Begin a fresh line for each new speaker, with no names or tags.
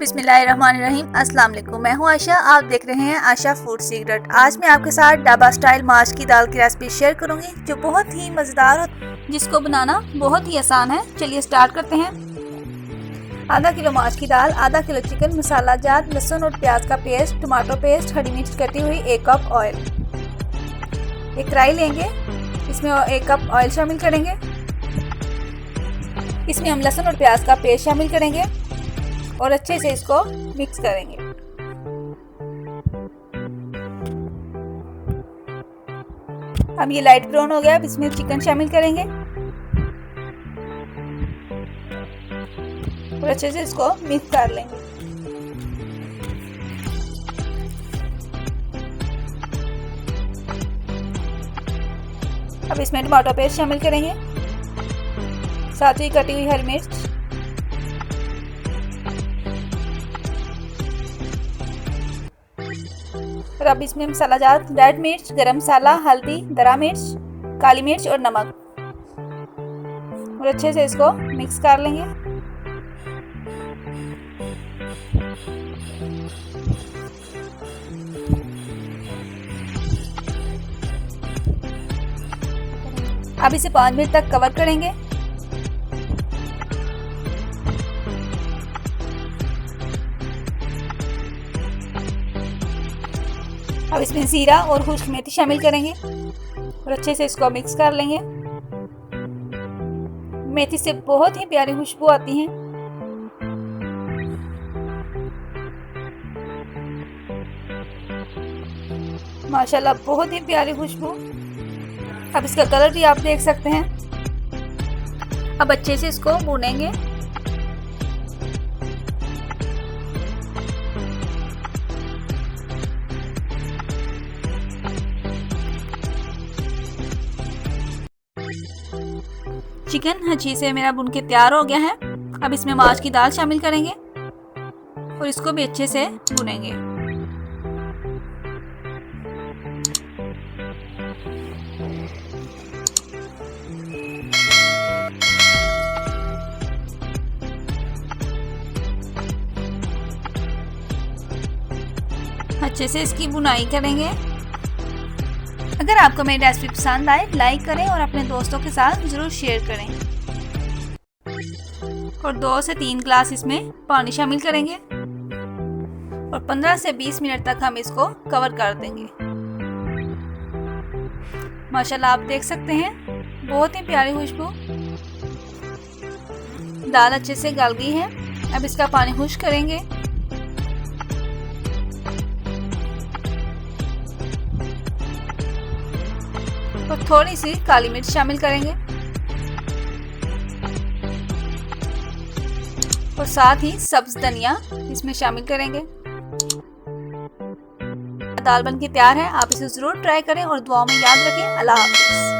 बिस्मिल्लाहिर्रहमानिर्रहीम। अस्सलाम वालेकुम। मैं हूं आयशा, आप देख रहे हैं आयशा फूड सीक्रेट। आज मैं आपके साथ ढाबा स्टाइल माश की दाल की रेसिपी शेयर करूंगी जो बहुत ही मज़ेदार है, जिसको बनाना बहुत ही आसान है। चलिए स्टार्ट करते हैं। आधा किलो माश की दाल, आधा किलो चिकन मसाला जात, लहसुन और प्याज का पेस्ट, टमाटो पेस्ट, हरी मिर्च कटी हुई, 1 कप ऑयल। एक कढ़ाई लेंगे, इसमें 1 कप ऑयल शामिल करेंगे। इसमें हम लहसुन और प्याज का पेस्ट शामिल करेंगे और अच्छे से इसको मिक्स करेंगे। अब ये लाइट ब्राउन हो गया। अब इसमें चिकन शामिल करेंगे और अच्छे से इसको मिक्स कर लेंगे। अब इसमें टमाटो पेस्ट शामिल करेंगे, साथ ही कटी हुई हरी मिर्च, और अब इसमें मसाला जात, रेड मिर्च, गरम मसाला, हल्दी, दरा मिर्च, काली मिर्च और नमक, और अच्छे से इसको मिक्स कर लेंगे। अब इसे 5 मिनट तक कवर करेंगे। अब इसमें जीरा और खुश्क मेथी शामिल करेंगे और अच्छे से इसको मिक्स कर लेंगे। मेथी से बहुत ही प्यारी खुशबू आती है। माशाल्लाह, बहुत ही प्यारी खुशबू। अब इसका कलर भी आप देख सकते हैं। अब अच्छे से इसको भूनेंगे। चिकन अच्छे से मेरा भुन के तैयार हो गया है। अब इसमें माश की दाल शामिल करेंगे और इसको भी अच्छे से भुनेंगे। अच्छे से इसकी बुनाई करेंगे। अगर आपको मेरी रेसिपी पसंद आए, लाइक करें और अपने दोस्तों के साथ ज़रूर शेयर करें। और 2 से 3 ग्लास इसमें पानी शामिल करेंगे और 15 से 20 मिनट तक हम इसको कवर कर देंगे। माशाल्लाह, आप देख सकते हैं, बहुत ही प्यारी खुशबू। दाल अच्छे से गल गई है। अब इसका पानी खुश्क करेंगे और थोड़ी सी काली मिर्च शामिल करेंगे और साथ ही सब्ज धनिया इसमें शामिल करेंगे। दाल बनके तैयार है। आप इसे जरूर ट्राई करें और दुआओं में याद रखें। अल्लाह हाफिज़।